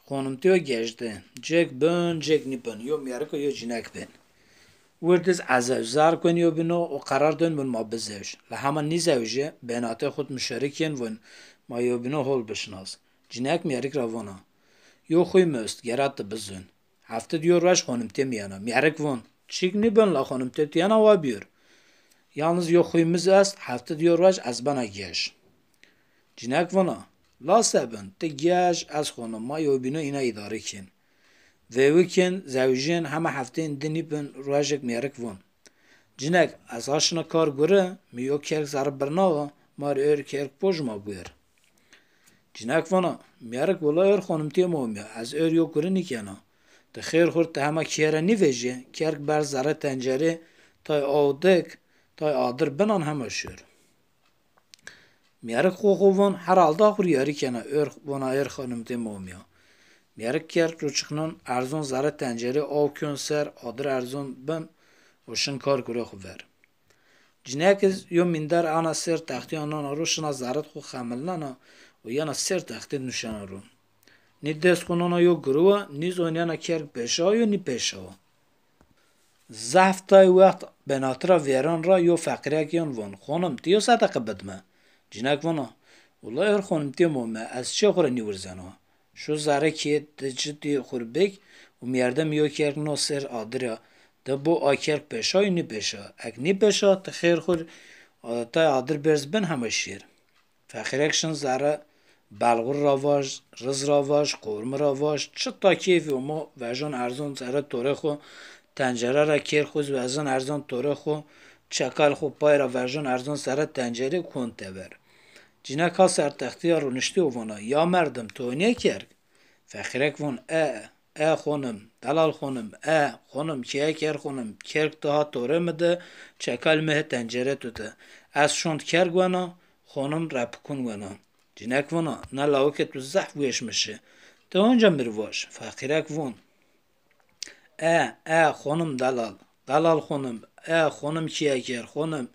خانمتیو گشته جک بن جک نیپن یو میارکو یو جنک بن وردز عزوزار کنیو بینو و قرار دن بن ما بزوج لهما نیزوجه بیناته خود مشارکین ون ما یو بینو هول بشناس جنک میارک راوانا یو خوی مست گرات بزن هفته دیور واش خانمتی میانا میارک ون چیک نیبن لا خانمتی تیانا و بیور yalnız yo xuyumuz est hafta diyor vaj az bana geş. Cinek vana la sebin te geş az xona ma yo bino ina idare kin. Ve wikin zevjin hema haftein dinipin rojek merik von. Cinek az haşna kar göre mi yo kerk zarb bernava mar ör kerk pojma buyur. Cinek vana merik valla ör xonum tiye momiya az ör yo göre nikena. Te xeyr xurt te hema kiere niveji kerk ber zara tencere tay avdik tay adır benan hema şür. Merik xoxovon herhalde xur yari kena ör vana ör xonum tiye momiya. Merik kerk ruçknan erzon zara tencere av kön ser adır erzon ben oşun kar göre xuver. Cinekiz yo minder ana ser taxti anan roşuna zarat xu xamilnana و yana ser taxti nuşana ro. Ni des xunana yo gruva niz oynana kerk peşa yo ni peşa. Zaftay vaqt benatra veran ra yo fakirek yan von xonum tiyo sadaqe bedme. Cinek vana Ula er xonum tiyo mume az çe xure ni vurzana. Şu zare ki ciddi xurbek و میردم یو کرک نو سر آدریا ده بو آکرک پیشا یونی پیشا اک نی پیشا تخیر خور تا آدر برز بن همه شیر فخیرکشن زاره بلغور راواج رز راواج قورم راواج چه تا کیفی و ما وجان ارزان زاره توره خو تنجره را کر خوز وزان ارزان توره خو چکال خو پای را وجان ارزان زاره تنجره کن تبر جینا کا سر تختی رو نشتی و وانا یا مردم تو نیه کرک فخیرک وون خانم دلال خانم خانم کیه کر خانم کرک daha توره مده چکل مه تنجره توده از شوند کرگ وانا خانم رپکون وانا جنک وانا نه لاوکت تو زحف ویش میشه تا اونجا مرواش فقیرک وون خانم دلال خانم خانم کیه کر خانم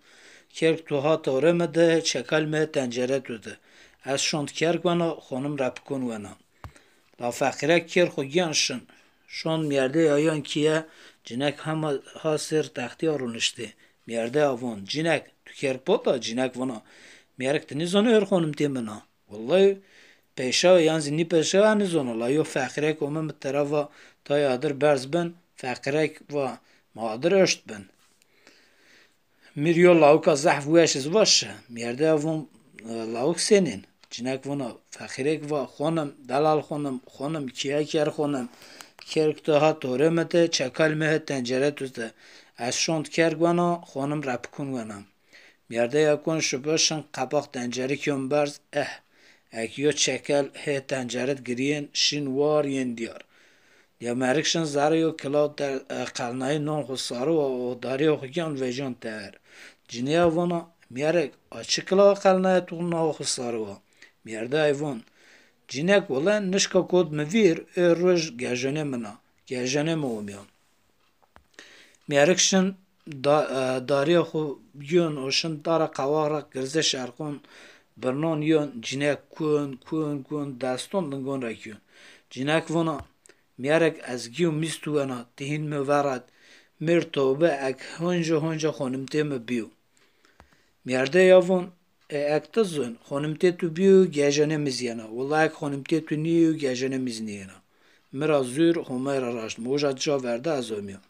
کرک daha توره مده چکل مه تنجره توده از شوند کرگ وانا خانم رپکون وانا La fakirek kir xo genşin. Şon merde yayan kiye cinek hama hasir taxti arunişti. Merde avon cinek tüker pota cinek vana. Merek tinizonu er xonum temena. Vallahi peşa yanzi ni peşa anizonu la yo fakirek o mem tarafa ta yadır berz ben fakirek va madır öşt ben. Mir yo lauka zahv weşiz vaş. Merde avon lauk senin. Cinek vana fakirek va xonum dalal xonum kiye ker xonum kerk daha tore mete çakal mehe tencere tuzde az şont kerk vana xonum rapkun vana merde yakon şubeşan qabaq tencere kyon barz ek yo çakal he tenceret giriyen şin var yen diyar ya merikşin zara yo kila qalnayı non xusarı o dari oxuyan vejan ter ciniya vana merek açıkla qalnayı tuğna xusarı o Merde ayvon. Cinek olan nişka kod mevir roj gajene mena. Gajene mi omiyan. Merikşin dariya xo yön oşun dara qavara girze şarkon bernon yön cinek kun daston dingon rakyon. Cinek vona merek az giyo mistu vana tihin me varat mir tobe ek honja xonim teme biyo. Merde yavon اکتزون خانمتی تو بیو گیجانه میزیانا والله خانمتی تو نیو گیجانه میزنیانا مرا زور همه را راشت موجا جا ورده از اومیا